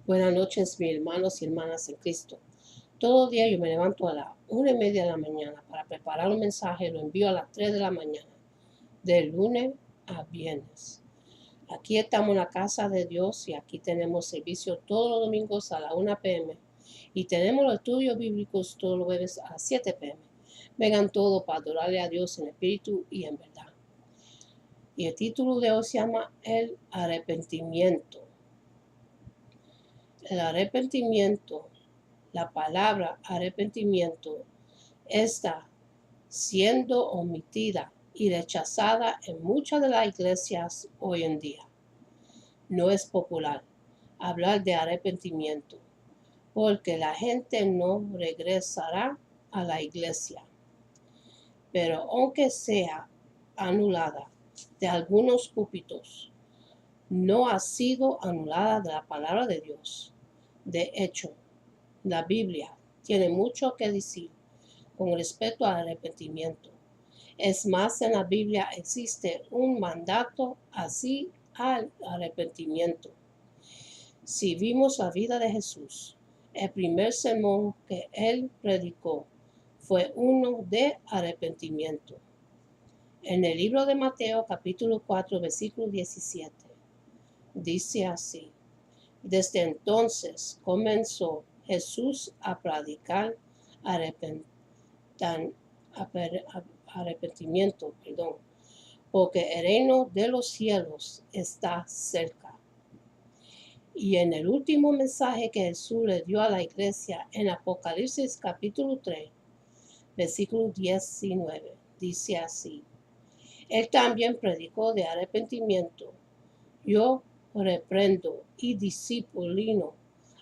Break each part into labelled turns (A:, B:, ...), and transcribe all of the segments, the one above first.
A: Buenas noches, mis hermanos y hermanas en Cristo. Todo día yo me levanto a las 1:30 de la mañana para preparar un mensaje, lo envío a las 3 de la mañana, de lunes a viernes. Aquí estamos en la casa de Dios y aquí tenemos servicio todos los domingos a las 1 p.m. y tenemos los estudios bíblicos todos los jueves a las 7 p.m. Vengan todos para adorarle a Dios en espíritu y en verdad. Y el título de hoy se llama El arrepentimiento. El arrepentimiento, la palabra arrepentimiento, está siendo omitida y rechazada en muchas de las iglesias hoy en día. No es popular hablar de arrepentimiento porque la gente no regresará a la iglesia. Pero aunque sea anulada de algunos púlpitos, no ha sido anulada de la palabra de Dios. De hecho, la Biblia tiene mucho que decir con respecto al arrepentimiento. Es más, en la Biblia existe un mandato así al arrepentimiento. Si vimos la vida de Jesús, el primer sermón que él predicó fue uno de arrepentimiento. En el libro de Mateo, capítulo 4, versículo 17, dice así: desde entonces comenzó Jesús a predicar arrepentimiento, porque el reino de los cielos está cerca. Y en el último mensaje que Jesús le dio a la iglesia en Apocalipsis capítulo 3, versículo 19, dice así: él también predicó de arrepentimiento. Yo reprendo y disciplino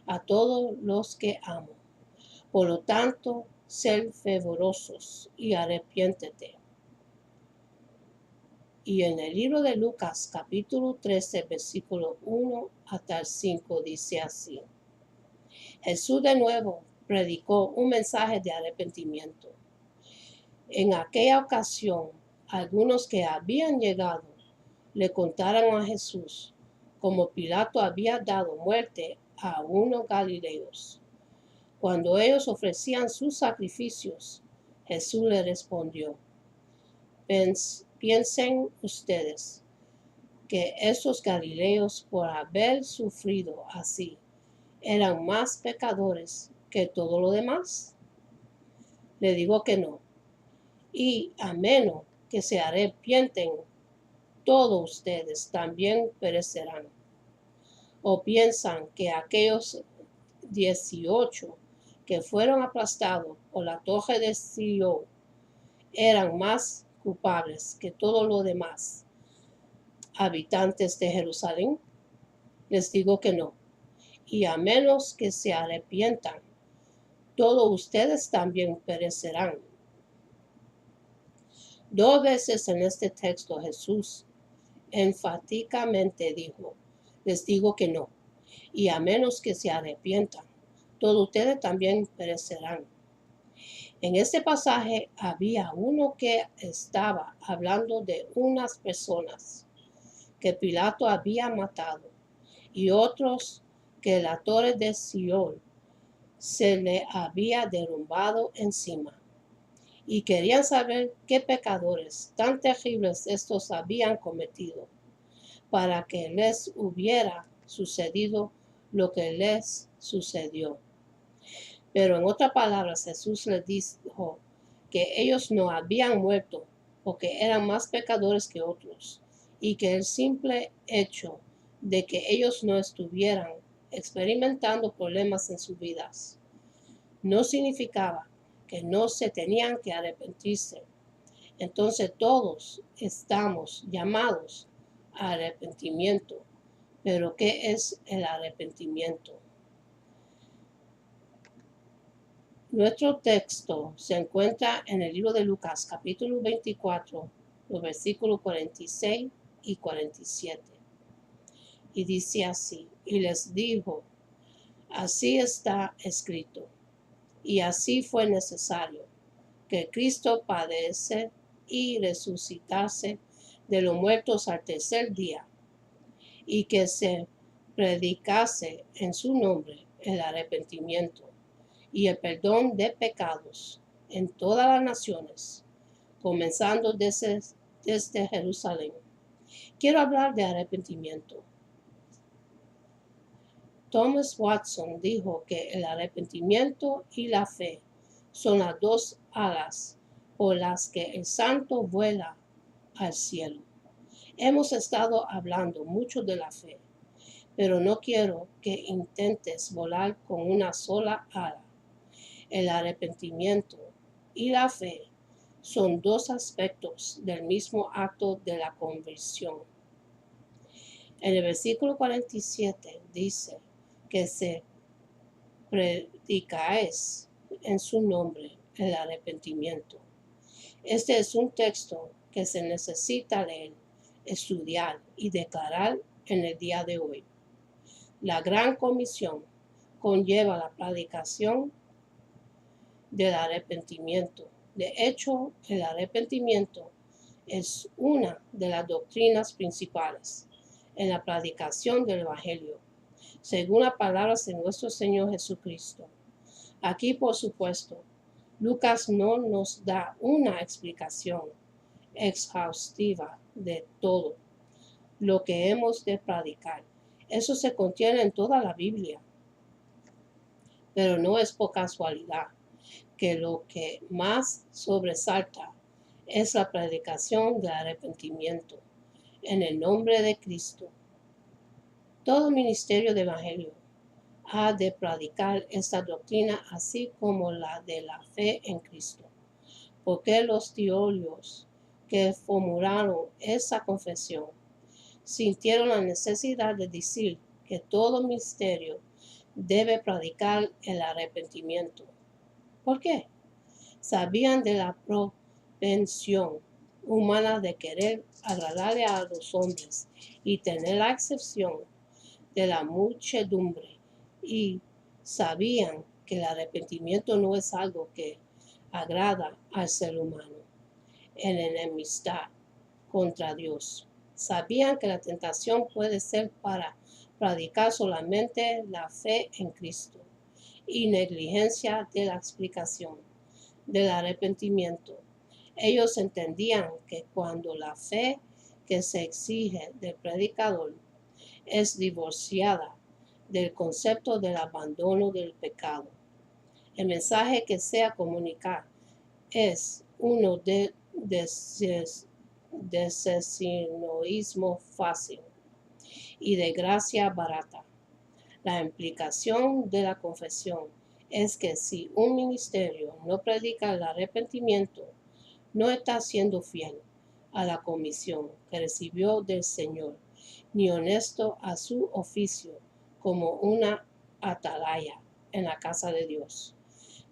A: a todos los que amo. Por lo tanto, sed fervorosos y arrepiéntete. Y en el libro de Lucas, capítulo 13, versículo 1 hasta el 5, dice así: Jesús de nuevo predicó un mensaje de arrepentimiento. En aquella ocasión, algunos que habían llegado le contaron a Jesús como Pilato había dado muerte a unos galileos. Cuando ellos ofrecían sus sacrificios, Jesús les respondió: piensen ustedes que esos galileos, por haber sufrido así, eran más pecadores que todo lo demás. Le digo que no. Y a menos que se arrepienten, todos ustedes también perecerán. ¿O piensan que aquellos 18 que fueron aplastados por la torre de Sion eran más culpables que todos los demás habitantes de Jerusalén? Les digo que no. Y a menos que se arrepientan, todos ustedes también perecerán. 2 veces en este texto Jesús enfáticamente dijo: les digo que no. Y a menos que se arrepientan, todos ustedes también perecerán. En este pasaje había uno que estaba hablando de unas personas que Pilato había matado y otros que la torre de Sion se le había derrumbado encima. Y querían saber qué pecadores tan terribles estos habían cometido para que les hubiera sucedido lo que les sucedió. Pero en otras palabras, Jesús les dijo que ellos no habían muerto porque eran más pecadores que otros y que el simple hecho de que ellos no estuvieran experimentando problemas en sus vidas no significaba que no se tenían que arrepentirse. Entonces todos estamos llamados a arrepentimiento. Pero ¿qué es el arrepentimiento? Nuestro texto se encuentra en el libro de Lucas, capítulo 24, los versículos 46 y 47. Y dice así: y les dijo: así está escrito, y así fue necesario que Cristo padeciese y resucitase de los muertos al tercer día, y que se predicase en su nombre el arrepentimiento y el perdón de pecados en todas las naciones, comenzando desde Jerusalén. Quiero hablar de arrepentimiento. Thomas Watson dijo que el arrepentimiento y la fe son las dos alas por las que el santo vuela al cielo. Hemos estado hablando mucho de la fe, pero no quiero que intentes volar con una sola ala. El arrepentimiento y la fe son dos aspectos del mismo acto de la conversión. En el versículo 47 dice que se predicáis en su nombre el arrepentimiento. Este es un texto que se necesita leer, estudiar y declarar en el día de hoy. La gran comisión conlleva la predicación del arrepentimiento. De hecho, el arrepentimiento es una de las doctrinas principales en la predicación del Evangelio, según las palabras de nuestro Señor Jesucristo. Aquí, por supuesto, Lucas no nos da una explicación exhaustiva de todo lo que hemos de predicar. Eso se contiene en toda la Biblia. Pero no es por casualidad que lo que más sobresalta es la predicación del arrepentimiento en el nombre de Cristo. Todo ministerio de evangelio ha de predicar esta doctrina, así como la de la fe en Cristo, porque los teólogos que formularon esa confesión sintieron la necesidad de decir que todo ministerio debe predicar el arrepentimiento. ¿Por qué? Sabían de la propensión humana de querer agradarle a los hombres y tener la excepción de la muchedumbre, y sabían que el arrepentimiento no es algo que agrada al ser humano en enemistad contra Dios. Sabían que la tentación puede ser para predicar solamente la fe en Cristo y negligencia de la explicación del arrepentimiento. Ellos entendían que cuando la fe que se exige del predicador es divorciada del concepto del abandono del pecado, el mensaje que sea comunicar es uno de desesinoísmo fácil y de gracia barata. La implicación de la confesión es que si un ministerio no predica el arrepentimiento, no está siendo fiel a la comisión que recibió del Señor, ni honesto a su oficio como una atalaya en la casa de Dios.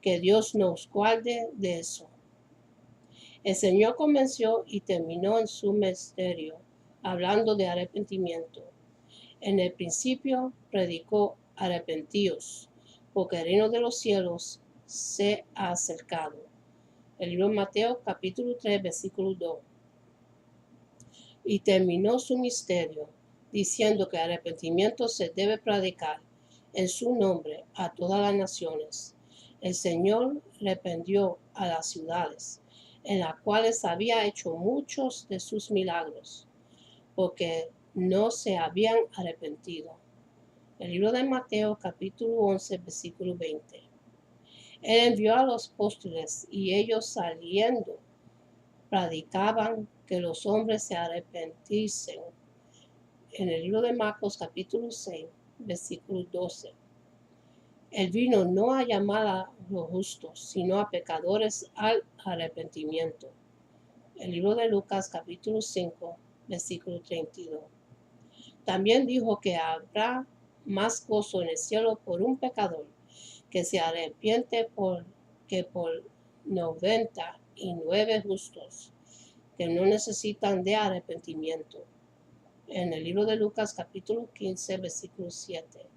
A: Que Dios nos guarde de eso. El Señor comenzó y terminó en su ministerio hablando de arrepentimiento. En el principio predicó: arrepentíos, porque el reino de los cielos se ha acercado. El libro de Mateo capítulo 3 versículo 2. Y terminó su ministerio diciendo que el arrepentimiento se debe predicar en su nombre a todas las naciones. El Señor reprendió a las ciudades en las cuales había hecho muchos de sus milagros, porque no se habían arrepentido. El libro de Mateo capítulo 11 versículo 20. Él envió a los apóstoles y ellos saliendo predicaban que los hombres se arrepentiesen. En el libro de Marcos capítulo 6 versículo 12. Él vino no a llamar a los justos, sino a pecadores al arrepentimiento. El libro de Lucas capítulo 5 versículo 32. También dijo que habrá más gozo en el cielo por un pecador que se arrepiente que por 99 justos que no necesitan de arrepentimiento. En el libro de Lucas capítulo 15 versículo 7.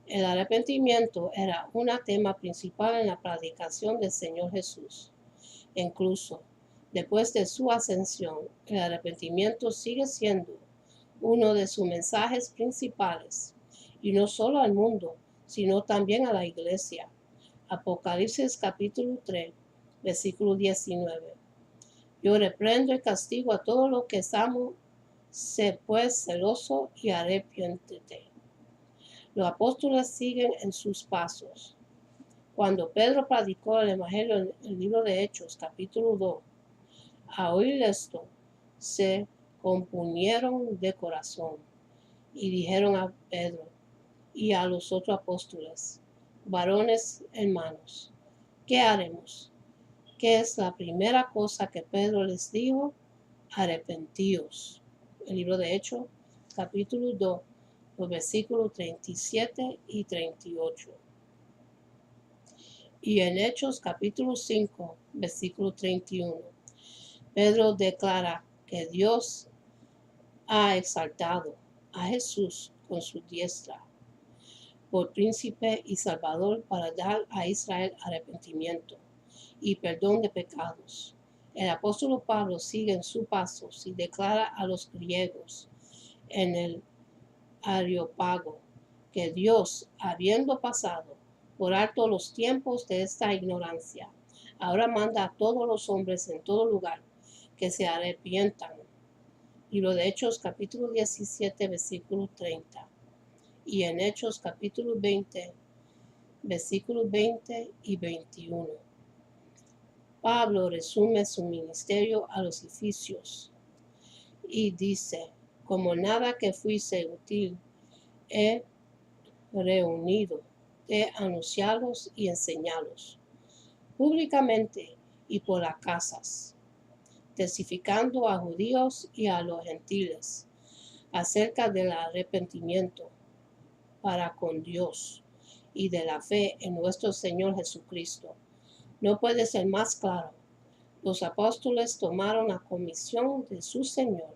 A: El arrepentimiento era un tema principal en la predicación del Señor Jesús. Incluso después de su ascensión, el arrepentimiento sigue siendo uno de sus mensajes principales, y no solo al mundo, sino también a la iglesia. Apocalipsis capítulo 3, versículo 19. Yo reprendo y castigo a todo lo que amo, sé pues celoso y arrepiéntete. Los apóstoles siguen en sus pasos. Cuando Pedro predicó el Evangelio en el libro de Hechos, capítulo 2, a oír esto, se compunieron de corazón y dijeron a Pedro y a los otros apóstoles: varones hermanos, ¿qué haremos? ¿Qué es la primera cosa que Pedro les dijo? Arrepentíos. El libro de Hechos, capítulo 2, los versículos 37 y 38. Y en Hechos, capítulo 5, versículo 31, Pedro declara que Dios ha exaltado a Jesús con su diestra por príncipe y salvador para dar a Israel arrepentimiento y perdón de pecados. El apóstol Pablo sigue en sus pasos y declara a los griegos en el Areópago que Dios, habiendo pasado por alto los tiempos de esta ignorancia, ahora manda a todos los hombres en todo lugar que se arrepientan. Libro de Hechos capítulo 17, versículo 30. Y en Hechos capítulo 20, versículos 20 y 21. Pablo resume su ministerio a los efesios y dice: como nada que fuese útil, he reunido de anunciarlos y enseñarlos públicamente y por las casas, testificando a judíos y a los gentiles acerca del arrepentimiento para con Dios y de la fe en nuestro Señor Jesucristo. No puede ser más claro. Los apóstoles tomaron la comisión de su Señor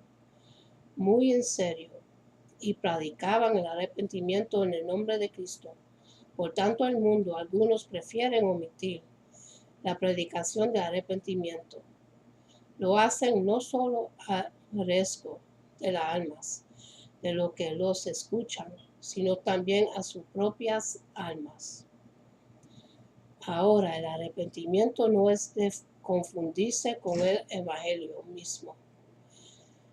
A: muy en serio y predicaban el arrepentimiento en el nombre de Cristo. Por tanto, el mundo, algunos prefieren omitir la predicación de arrepentimiento. Lo hacen no solo a riesgo de las almas de los que los escuchan, sino también a sus propias almas. Ahora, el arrepentimiento no es de confundirse con el Evangelio mismo.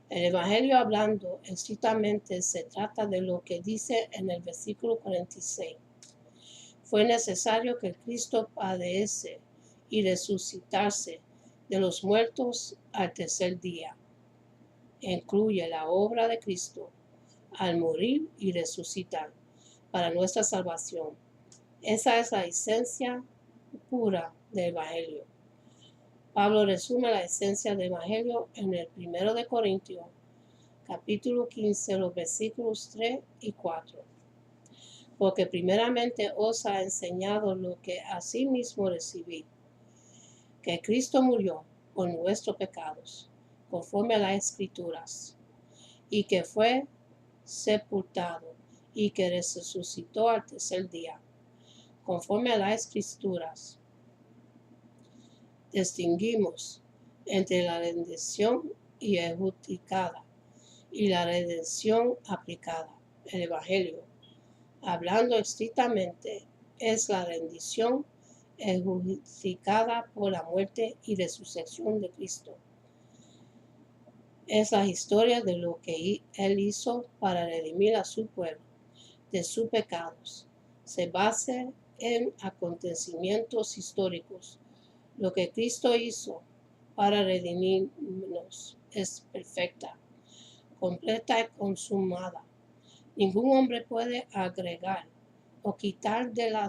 A: El Evangelio, hablando estrictamente, se trata de lo que dice en el versículo 46. Fue necesario que Cristo padeciese y resucitase de los muertos al tercer día. Incluye la obra de Cristo al morir y resucitar para nuestra salvación. Esa es la esencia pura del Evangelio. Pablo resume la esencia del Evangelio en el 1 de Corintios, capítulo 15, los versículos 3 y 4. Porque primeramente os ha enseñado lo que asimismo recibí, que Cristo murió por nuestros pecados, conforme a las Escrituras, y que fue sepultado, y que resucitó al tercer día, conforme a las Escrituras. Distinguimos entre la redención ejecutificada y la redención aplicada. El Evangelio, hablando estrictamente, es la redención ejecutificada por la muerte y resurrección de Cristo. Es la historia de lo que Él hizo para redimir a su pueblo de sus pecados. Se basa en acontecimientos históricos. Lo que Cristo hizo para redimirnos es perfecta, completa y consumada. Ningún hombre puede agregar o quitar de la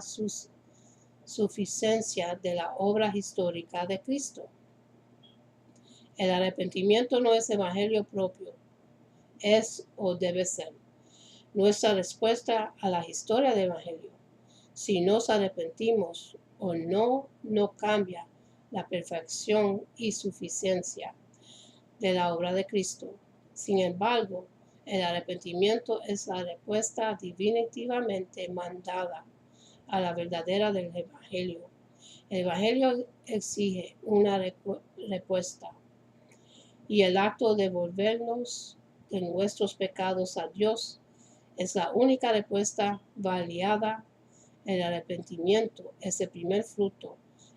A: suficiencia de la obra histórica de Cristo. El arrepentimiento no es evangelio propio, es o debe ser nuestra respuesta a la historia del evangelio. Si nos arrepentimos o no cambia la perfección y suficiencia de la obra de Cristo. Sin embargo, el arrepentimiento es la respuesta definitivamente mandada a la verdadera del Evangelio. El Evangelio exige una respuesta y el acto de volvernos de nuestros pecados a Dios es la única respuesta validada. El arrepentimiento es el primer fruto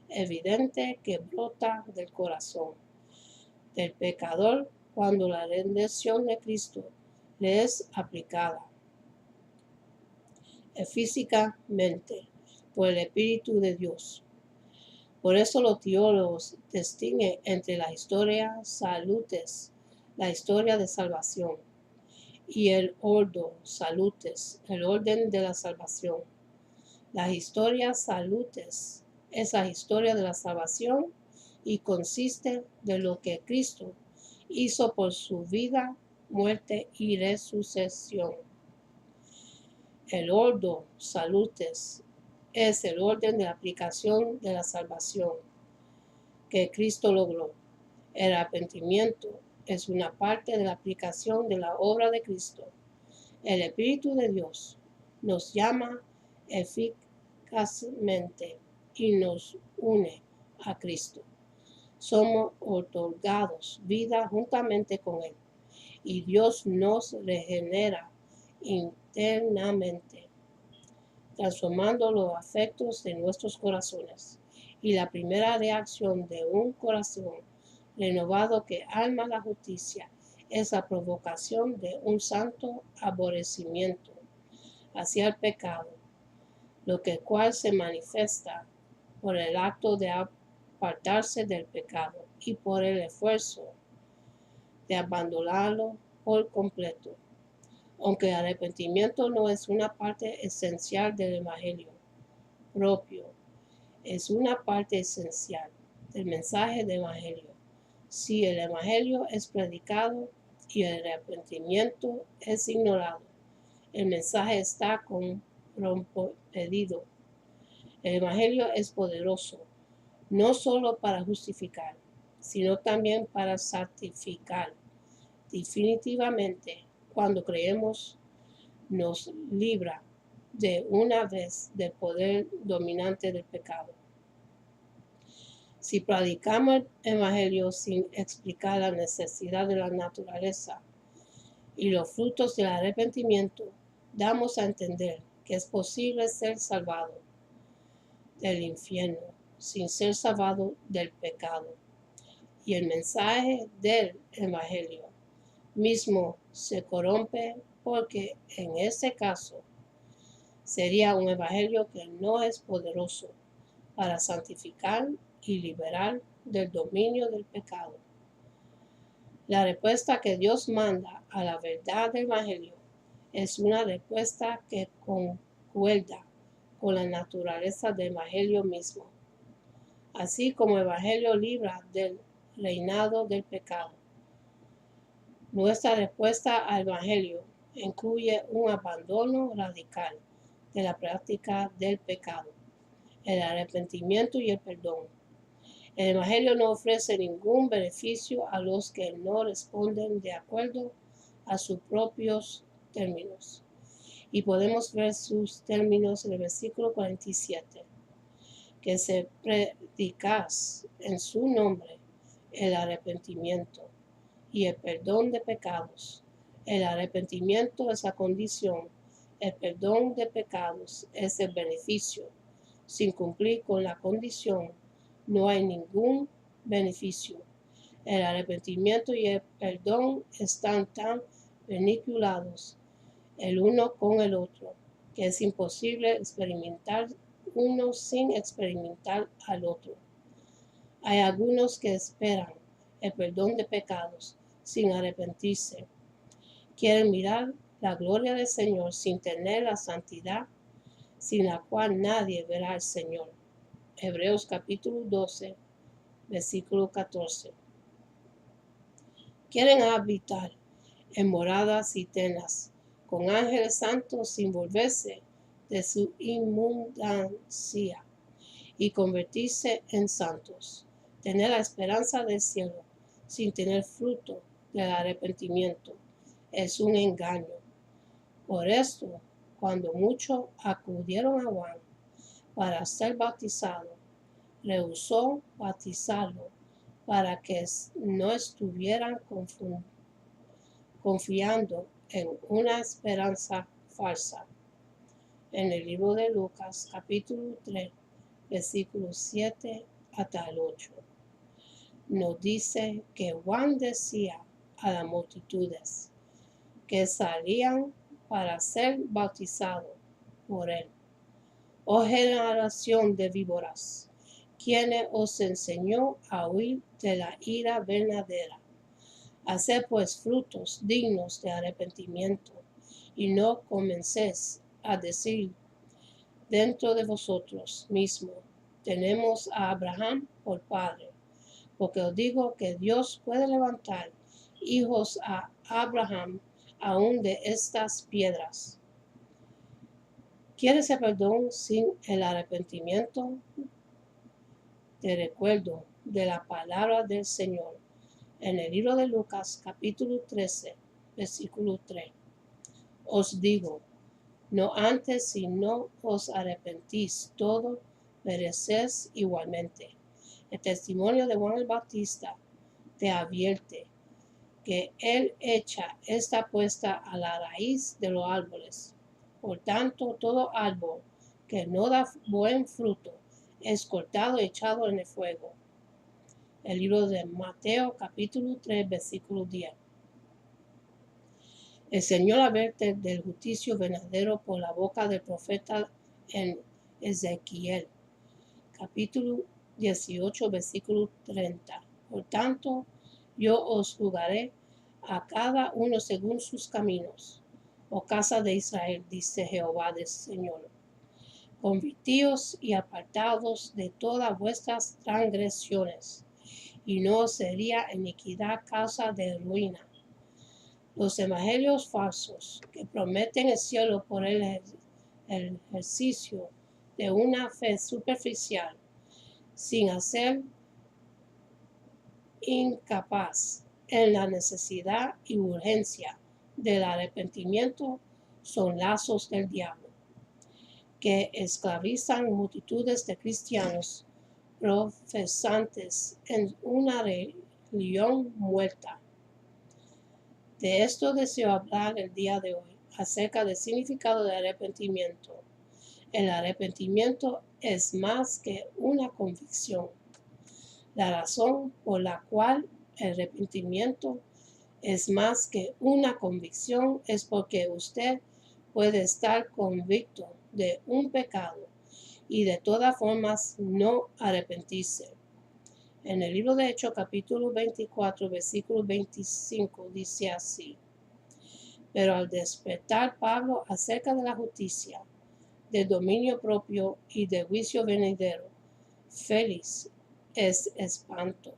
A: evidente que brota del corazón del pecador cuando la redención de Cristo le es aplicada físicamente por el Espíritu de Dios. Por eso los teólogos distinguen entre la historia salutes, la historia de salvación, y el ordo salutes, el orden de la salvación. La historia salutes es la historia de la salvación y consiste de lo que Cristo hizo por su vida, muerte y resurrección. El ordo salutes es el orden de la aplicación de la salvación que Cristo logró. El arrepentimiento es una parte de la aplicación de la obra de Cristo. El Espíritu de Dios nos llama eficazmente y nos une a Cristo. Somos otorgados vida juntamente con Él y Dios nos regenera internamente, transformando los afectos de nuestros corazones. Y la primera reacción de un corazón renovado que ama la justicia es la provocación de un santo aborrecimiento hacia el pecado, lo que cual se manifiesta por el acto de apartarse del pecado y por el esfuerzo de abandonarlo por completo. Aunque el arrepentimiento no es una parte esencial del Evangelio propio, es una parte esencial del mensaje del Evangelio. Si el Evangelio es predicado y el arrepentimiento es ignorado, el mensaje está comprometido. El Evangelio es poderoso, no solo para justificar, sino también para santificar. Definitivamente, cuando creemos, nos libra de una vez del poder dominante del pecado. Si predicamos el Evangelio sin explicar la necesidad de la naturaleza y los frutos del arrepentimiento, damos a entender que es posible ser salvado del infierno sin ser salvado del pecado. Y el mensaje del Evangelio mismo se corrompe porque en ese caso sería un Evangelio que no es poderoso para santificar y liberar del dominio del pecado. La respuesta que Dios manda a la verdad del Evangelio es una respuesta que concuerda con la naturaleza del Evangelio mismo, así como el Evangelio libra del reinado del pecado. Nuestra respuesta al Evangelio incluye un abandono radical de la práctica del pecado, el arrepentimiento y el perdón. El Evangelio no ofrece ningún beneficio a los que no responden de acuerdo a sus propios términos. Y podemos ver sus términos en el versículo 47, que se predicas en su nombre el arrepentimiento y el perdón de pecados. El arrepentimiento es la condición, el perdón de pecados es el beneficio. Sin cumplir con la condición, no hay ningún beneficio. El arrepentimiento y el perdón están tan vinculados el uno con el otro que es imposible experimentar uno sin experimentar al otro. Hay algunos que esperan el perdón de pecados sin arrepentirse. Quieren mirar la gloria del Señor sin tener la santidad sin la cual nadie verá al Señor. Hebreos capítulo 12, versículo 14. Quieren habitar en moradas eternas con ángeles santos sin volverse de su inmundancia y convertirse en santos. Tener la esperanza del cielo sin tener fruto del arrepentimiento es un engaño. Por esto, cuando muchos acudieron a Juan para ser bautizado, rehusó bautizarlo para que no estuvieran confiando en una esperanza falsa. En el libro de Lucas, capítulo 3, versículos 7 hasta el 8, nos dice que Juan decía a las multitudes que salían para ser bautizados por él: oh generación de víboras, ¿quién os enseñó a huir de la ira venidera? Haced pues frutos dignos de arrepentimiento, y no comencéis a decir dentro de vosotros mismos: tenemos a Abraham por padre. Porque os digo que Dios puede levantar hijos a Abraham aún de estas piedras. ¿Quieres el perdón sin el arrepentimiento? Te recuerdo de la palabra del Señor en el libro de Lucas, capítulo 13, versículo 3. Os digo, no antes si no os arrepentís, todo perecéis igualmente. El testimonio de Juan el Bautista te advierte que él echa esta puesta a la raíz de los árboles. Por tanto, todo árbol que no da buen fruto es cortado y echado en el fuego. El libro de Mateo, capítulo 3, versículo 10. El Señor advierte del juicio venidero por la boca del profeta en Ezequiel, capítulo 18, versículo 30. Por tanto, yo os juzgaré a cada uno según sus caminos, oh casa de Israel, dice Jehová del Señor. Convertíos y apartados de todas vuestras transgresiones, y no sería iniquidad causa de ruina. Los evangelios falsos que prometen el cielo por el ejercicio de una fe superficial, sin hacer incapaz en la necesidad y urgencia del arrepentimiento, son lazos del diablo, que esclavizan multitudes de cristianos profesantes en una religión muerta. De esto deseo hablar el día de hoy, acerca del significado del arrepentimiento. El arrepentimiento es más que una convicción. La razón por la cual el arrepentimiento es más que una convicción es porque usted puede estar convicto de un pecado y de todas formas no arrepentirse. En el libro de Hechos, capítulo 24, versículo 25, dice así: pero al despertar Pablo acerca de la justicia, del dominio propio y del juicio venidero, Félix es espanto,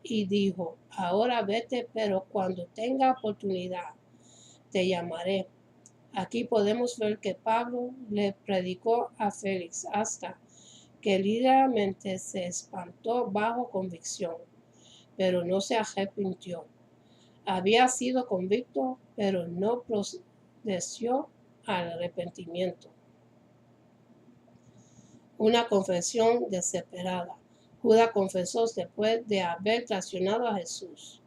A: y dijo: ahora vete, pero cuando tenga oportunidad te llamaré. Aquí podemos ver que Pablo le predicó a Félix hasta que literalmente se espantó bajo convicción, pero no se arrepintió. Había sido convicto, pero no procedió al arrepentimiento. Una confesión desesperada. Judas confesó después de haber traicionado a Jesús.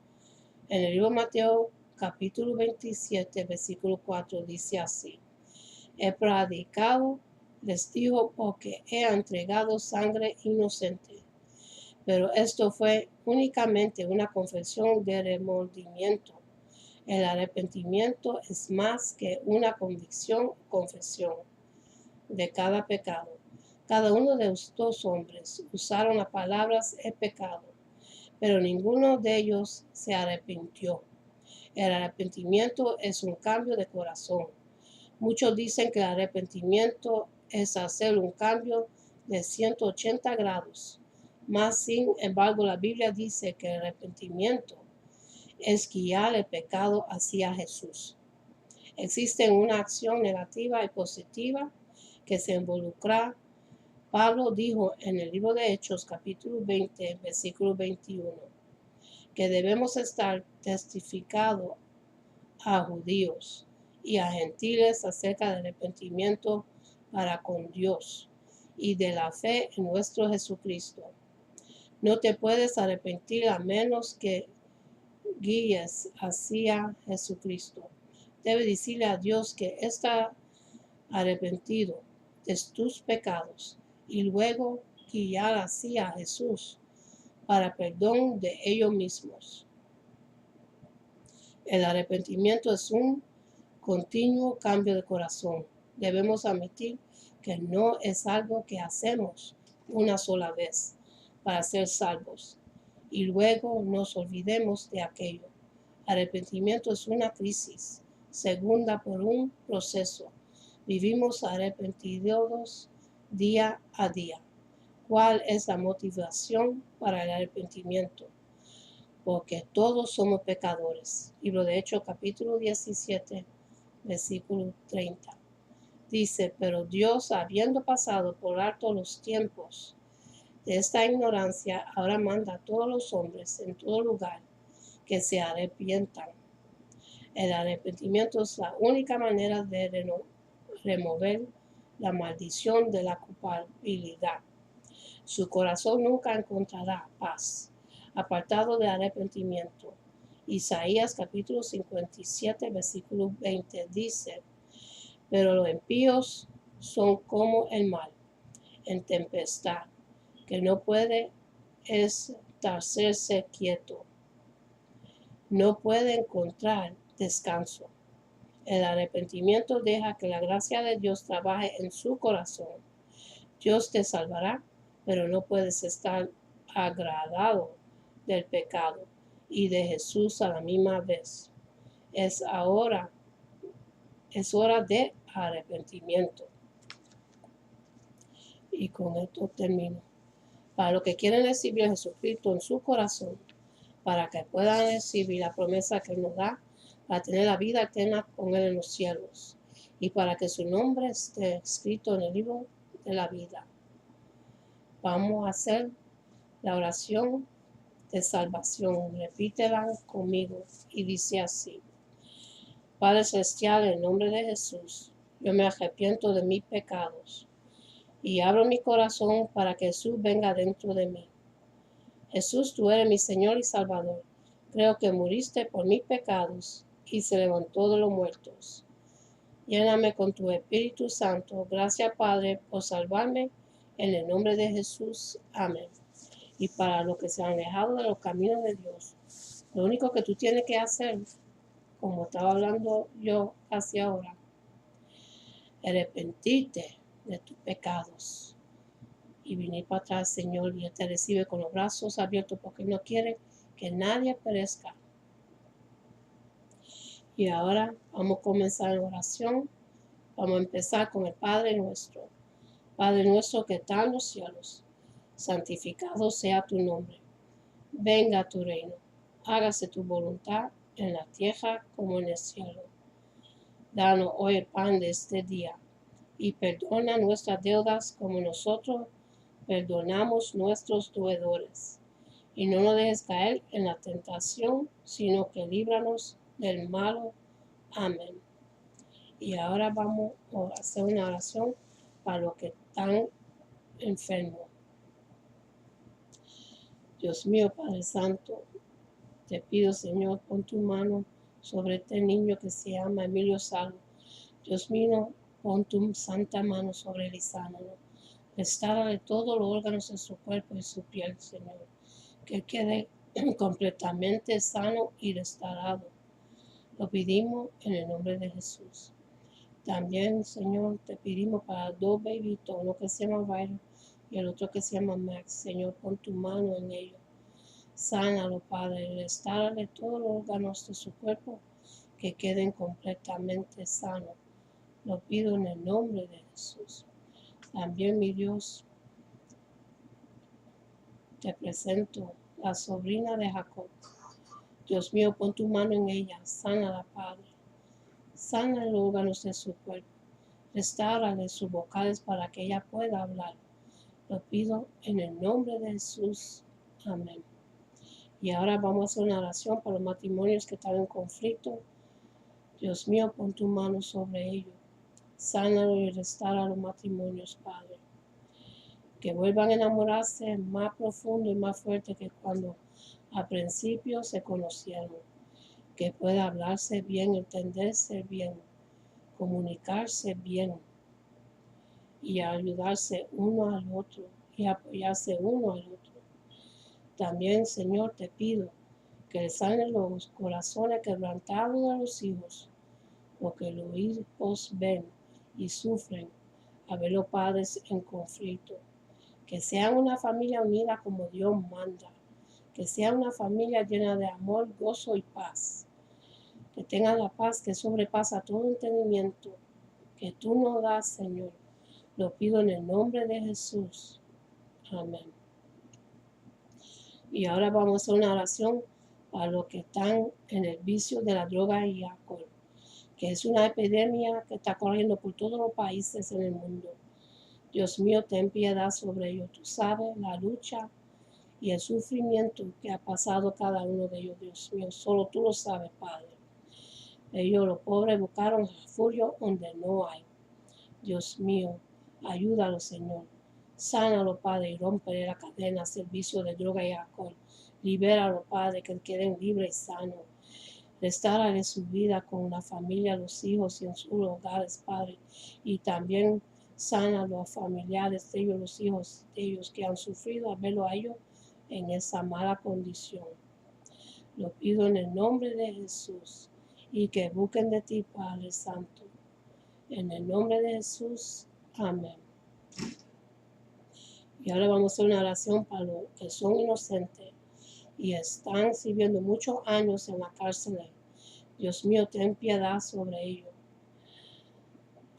A: En el libro de Mateo, capítulo 27, versículo 4, dice así: he predicado, les dijo, porque he entregado sangre inocente. Pero esto fue únicamente una confesión de remordimiento. El arrepentimiento es más que una confesión de cada pecado. Cada uno de estos hombres usaron las palabras "he pecado", pero ninguno de ellos se arrepintió. El arrepentimiento es un cambio de corazón. Muchos dicen que el arrepentimiento es hacer un cambio de 180 grados. Mas, sin embargo, la Biblia dice que el arrepentimiento es guiar el pecado hacia Jesús. Existe una acción negativa y positiva que se involucra. Pablo dijo en el libro de Hechos, capítulo 20, versículo 21, que debemos estar testificando a judíos y a gentiles acerca del arrepentimiento para con Dios y de la fe en nuestro Jesucristo. No te puedes arrepentir a menos que guíes hacia Jesucristo. Debe decirle a Dios que está arrepentido de tus pecados y luego guiar hacia Jesús para perdón de ellos mismos. El arrepentimiento es un continuo cambio de corazón. Debemos admitir que no es algo que hacemos una sola vez para ser salvos y luego nos olvidemos de aquello. Arrepentimiento es una crisis, segunda por un proceso. Vivimos arrepentidos día a día. ¿Cuál es la motivación para el arrepentimiento? Porque todos somos pecadores. Libro de Hechos, capítulo 17, versículo 30. Dice, pero Dios, habiendo pasado por alto los tiempos de esta ignorancia, ahora manda a todos los hombres en todo lugar que se arrepientan. El arrepentimiento es la única manera de remover la maldición de la culpabilidad. Su corazón nunca encontrará paz, apartado de arrepentimiento. Isaías capítulo 57, versículo 20 dice, pero los impíos son como el mar en tempestad, que no puede estarse quieto, no puede encontrar descanso. El arrepentimiento deja que la gracia de Dios trabaje en su corazón. Dios te salvará, pero no puedes estar agradado del pecado y de Jesús a la misma vez. Es hora de arrepentimiento. Y con esto termino. Para los que quieren recibir a Jesucristo en su corazón, para que puedan recibir la promesa que nos da, para tener la vida eterna con Él en los cielos, y para que su nombre esté escrito en el libro de la vida. Vamos a hacer la oración de salvación. Repítela conmigo y dice así. Padre Celestial, en el nombre de Jesús, yo me arrepiento de mis pecados y abro mi corazón para que Jesús venga dentro de mí. Jesús, tú eres mi Señor y Salvador. Creo que muriste por mis pecados y se levantó de los muertos. Lléname con tu Espíritu Santo. Gracias, Padre, por salvarme. En el nombre de Jesús. Amén. Y para los que se han alejado de los caminos de Dios, lo único que tú tienes que hacer, como estaba hablando yo hacia ahora, arrepentirte de tus pecados y venir para atrás, Señor, y Él te recibe con los brazos abiertos porque no quiere que nadie perezca. Y ahora vamos a comenzar la oración. Vamos a empezar con el Padre nuestro. Padre nuestro que está en los cielos, santificado sea tu nombre. Venga a tu reino. Hágase tu voluntad en la tierra como en el cielo. Danos hoy el pan de este día y perdona nuestras deudas como nosotros perdonamos nuestros deudores. Y no nos dejes caer en la tentación, sino que líbranos del malo. Amén. Y ahora vamos a hacer una oración para los que están enfermos. Dios mío, Padre Santo, te pido, Señor, pon tu mano sobre este niño que se llama Emilio Salvo. Dios mío, pon tu santa mano sobre él y sánalo. Restárale todos los órganos de su cuerpo y su piel, Señor. Que quede completamente sano y restaurado. Lo pedimos en el nombre de Jesús. También, Señor, te pedimos para dos bebitos, uno que se llama Byron y el otro que se llama Max. Señor, pon tu mano en ellos. Sánalo, Padre, restárale todos los órganos de su cuerpo que queden completamente sanos. Lo pido en el nombre de Jesús. También, mi Dios, te presento la sobrina de Jacob. Dios mío, pon tu mano en ella, sánala, Padre. Sana los órganos de su cuerpo. Restáurale sus vocales para que ella pueda hablar. Lo pido en el nombre de Jesús. Amén. Y ahora vamos a hacer una oración para los matrimonios que están en conflicto. Dios mío, pon tu mano sobre ellos. Sánalo y restaura los matrimonios, Padre. Que vuelvan a enamorarse más profundo y más fuerte que cuando al principio se conocieron. que pueda hablarse bien, entenderse bien, comunicarse bien y ayudarse uno al otro y apoyarse uno al otro. También, Señor, te pido que le salen los corazones quebrantados de los hijos, porque los hijos ven y sufren a ver los padres en conflicto. Que sean una familia unida como Dios manda. Que sea una familia llena de amor, gozo y paz. Que tengan la paz que sobrepasa todo entendimiento que tú nos das, Señor. Lo pido en el nombre de Jesús. Amén. Y ahora vamos a hacer una oración para los que están en el vicio de la droga y alcohol, que es una epidemia que está corriendo por todos los países en el mundo. Dios mío, ten piedad sobre ellos. Tú sabes la lucha y el sufrimiento que ha pasado cada uno de ellos, Dios mío. Solo tú lo sabes, Padre. Ellos, los pobres, buscaron refugio donde no hay. Dios mío, ayúdalo, Señor. Sánalo, Padre, y rompe la cadena, servicio de droga y alcohol. Libéralo, Padre, que queden libres y sanos. Restárale su vida con la familia, los hijos y en sus hogares, Padre. Y también sana a los familiares de ellos, los hijos de ellos que han sufrido a verlo a ellos en esa mala condición. Lo pido en el nombre de Jesús y que busquen de ti, Padre Santo. En el nombre de Jesús, amén. Y ahora vamos a hacer una oración para los que son inocentes y están sirviendo muchos años en la cárcel. Dios mío, ten piedad sobre ellos.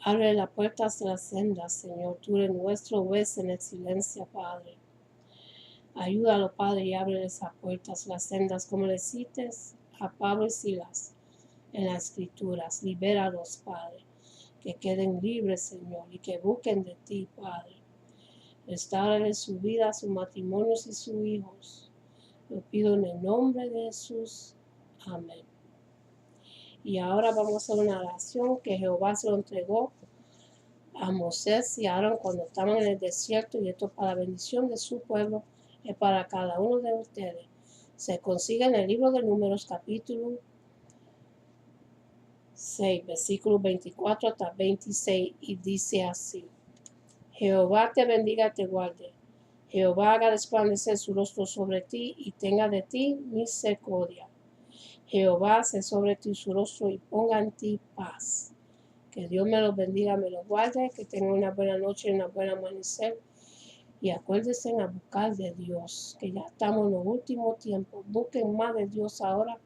A: Abre las puertas de la senda, Señor. Tú eres nuestro juez en excelencia, Padre. Ayúdalo, Padre, y abre esas puertas, las sendas, como le cites a Pablo y Silas en las Escrituras. Libéralos, Padre. Que queden libres, Señor, y que busquen de ti, Padre. Restáurale su vida, sus matrimonios y sus hijos. Lo pido en el nombre de Jesús. Amén. Y ahora vamos a hacer una oración que Jehová se lo entregó a Moisés y Aarón cuando estaban en el desierto, y esto para la bendición de su pueblo y para cada uno de ustedes. Se consigue en el libro de Números, capítulo 6, versículos 24 hasta 26, y dice así: Jehová te bendiga y te guarde. Jehová haga resplandecer su rostro sobre ti y tenga de ti misericordia. Jehová hace sobre ti su rostro y ponga en ti paz. Que Dios me los bendiga, me los guarde, que tengan una buena noche y una buena amanecer. Y acuérdense a buscar de Dios, que ya estamos en los últimos tiempos. Busquen más de Dios ahora,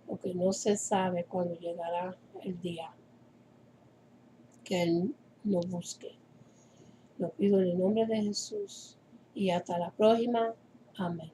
A: porque no se sabe cuándo llegará el día que Él nos busque. Lo pido en el nombre de Jesús y hasta la próxima. Amén.